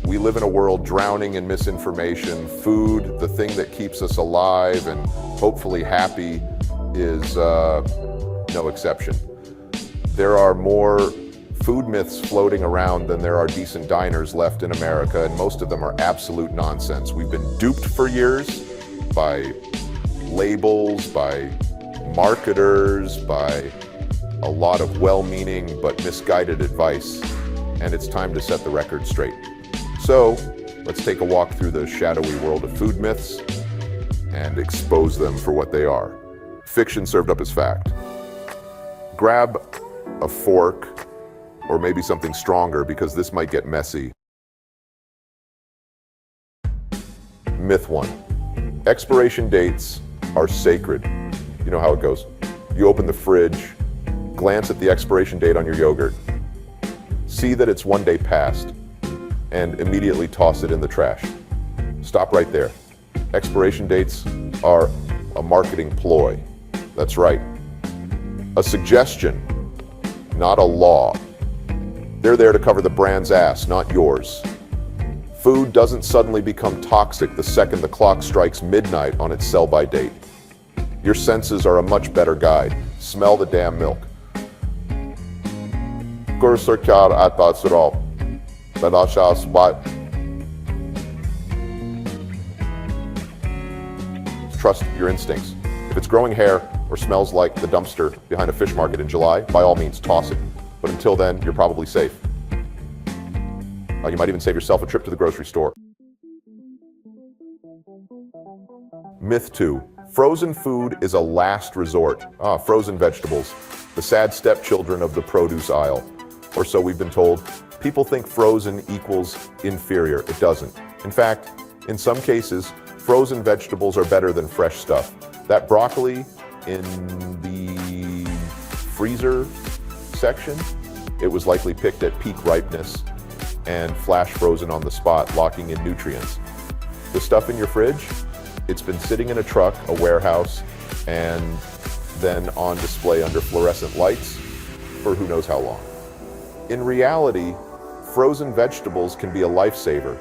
We live in a world drowning in misinformation. Food, the thing that keeps us alive and hopefully happy, is no exception. There are more food myths floating around than there are decent diners left in America, and most of them are absolute nonsense. We've been duped for years by labels, by marketers, by a lot of well-meaning but misguided advice, and it's time to set the record straight. So, let's take a walk through the shadowy world of food myths and expose them for what they are. Fiction served up as fact. Grab a fork, or maybe something stronger, because this might get messy. Myth 1. Expiration dates are sacred. You know how it goes. You open the fridge, glance at the expiration date on your yogurt, see that it's 1 day past, and immediately toss it in the trash. Stop right there. Expiration dates are a marketing ploy. That's right. A suggestion, not a law. They're there to cover the brand's ass, not yours. Food doesn't suddenly become toxic the second the clock strikes midnight on its sell-by date. Your senses are a much better guide. Smell the damn milk. Trust your instincts. If it's growing hair or smells like the dumpster behind a fish market in July, by all means toss it. But until then, you're probably safe. You might even save yourself a trip to the grocery store. Myth 2. Frozen food is a last resort. Frozen vegetables, the sad stepchildren of the produce aisle. Or so we've been told. People think frozen equals inferior. It doesn't. In fact, in some cases, frozen vegetables are better than fresh stuff. That broccoli in the freezer section, it was likely picked at peak ripeness and flash frozen on the spot, locking in nutrients. The stuff in your fridge, it's been sitting in a truck, a warehouse, and then on display under fluorescent lights for who knows how long. In reality, frozen vegetables can be a lifesaver,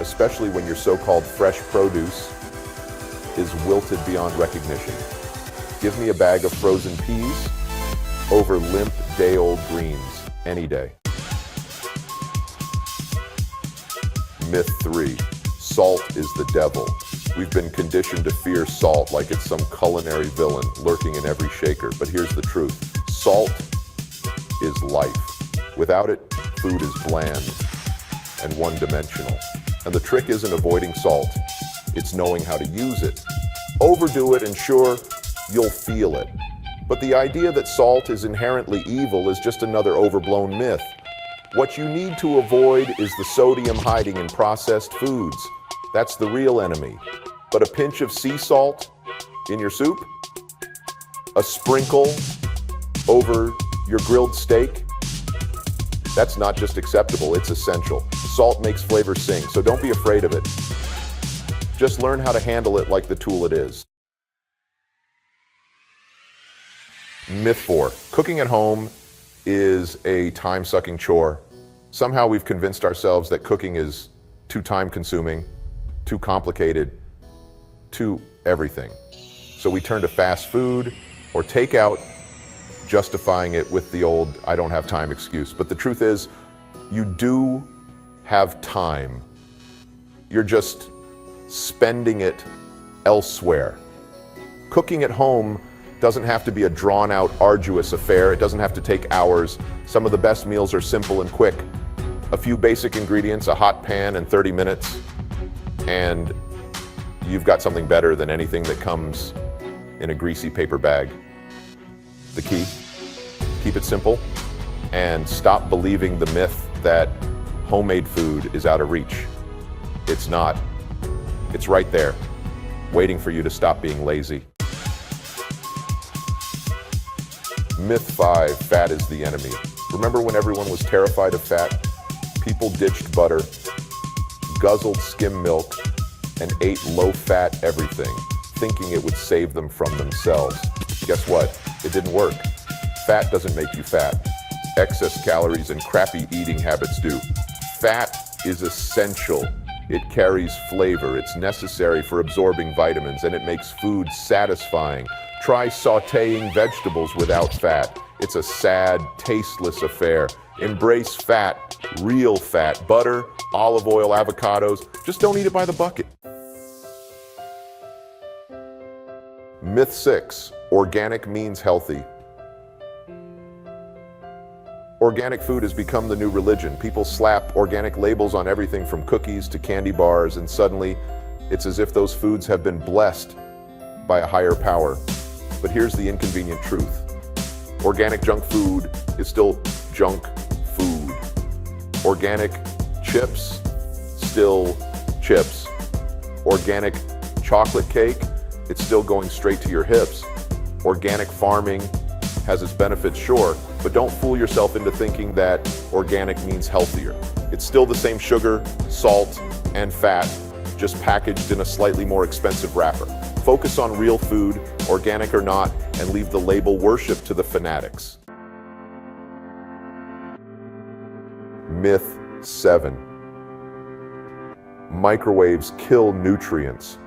especially when your so-called fresh produce is wilted beyond recognition. Give me a bag of frozen peas over limp, day-old greens, any day. Myth 3. Salt is the devil. We've been conditioned to fear salt like it's some culinary villain lurking in every shaker. But here's the truth. Salt is life. Without it, food is bland and one-dimensional. And the trick isn't avoiding salt. It's knowing how to use it. Overdo it and sure, you'll feel it. But the idea that salt is inherently evil is just another overblown myth. What you need to avoid is the sodium hiding in processed foods. That's the real enemy. But a pinch of sea salt in your soup? A sprinkle over your grilled steak? That's not just acceptable, it's essential. Salt makes flavor sing, so don't be afraid of it. Just learn how to handle it like the tool it is. Myth 4. Cooking at home is a time-sucking chore. Somehow we've convinced ourselves that cooking is too time-consuming, too complicated, too everything. So we turn to fast food or takeout, justifying it with the old "I don't have time" excuse. But the truth is, you do have time. You're just spending it elsewhere. Cooking at home doesn't have to be a drawn-out, arduous affair. It doesn't have to take hours. Some of the best meals are simple and quick. A few basic ingredients, a hot pan, and 30 minutes, and you've got something better than anything that comes in a greasy paper bag. The key? Keep it simple and stop believing the myth that homemade food is out of reach. It's not. It's right there, waiting for you to stop being lazy. Myth 5, fat is the enemy. Remember when everyone was terrified of fat? People ditched butter, guzzled skim milk, and ate low-fat everything, thinking it would save them from themselves. Guess what? It didn't work. Fat doesn't make you fat. Excess calories and crappy eating habits do. Fat is essential. It carries flavor, it's necessary for absorbing vitamins, and it makes food satisfying. Try sautéing vegetables without fat. It's a sad, tasteless affair. Embrace fat, real fat, butter, olive oil, avocados. Just don't eat it by the bucket. Myth 6, organic means healthy. Organic food has become the new religion. People slap organic labels on everything from cookies to candy bars, and suddenly it's as if those foods have been blessed by a higher power. But here's the inconvenient truth. Organic junk food is still junk food. Organic chips, still chips. Organic chocolate cake, it's still going straight to your hips. Organic farming has its benefits, sure, but don't fool yourself into thinking that organic means healthier. It's still the same sugar, salt, and fat, just packaged in a slightly more expensive wrapper. Focus on real food, organic or not, and leave the label worship to the fanatics. Myth 7. Microwaves kill nutrients.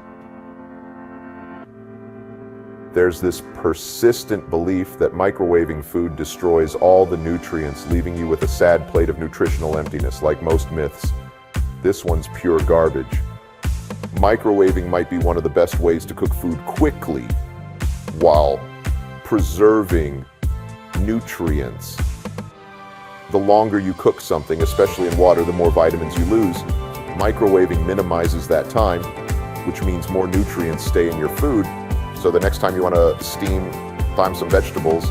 There's this persistent belief that microwaving food destroys all the nutrients, leaving you with a sad plate of nutritional emptiness. Like most myths, this one's pure garbage. Microwaving might be one of the best ways to cook food quickly while preserving nutrients. The longer you cook something, especially in water, the more vitamins you lose. Microwaving minimizes that time, which means more nutrients stay in your food. So the next time you want to thyme some vegetables,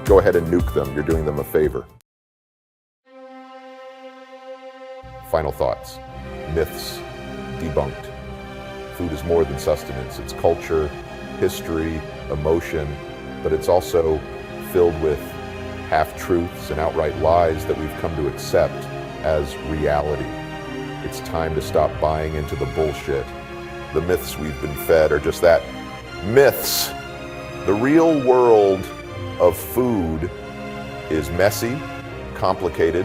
go ahead and nuke them. You're doing them a favor. Final thoughts. Myths debunked. Food is more than sustenance. It's culture, history, emotion, but it's also filled with half-truths and outright lies that we've come to accept as reality. It's time to stop buying into the bullshit. The myths we've been fed are just that, myths. The real world of food is messy, complicated,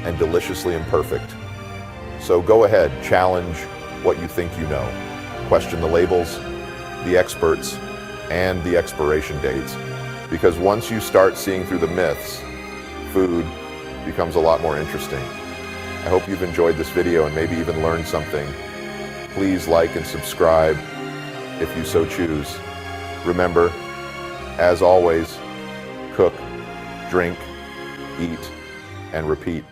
and deliciously imperfect. So go ahead, challenge what you think you know. Question the labels, the experts, and the expiration dates. Because once you start seeing through the myths, food becomes a lot more interesting. I hope you've enjoyed this video and maybe even learned something. Please like and subscribe if you so choose. Remember, as always, cook, drink, eat, and repeat.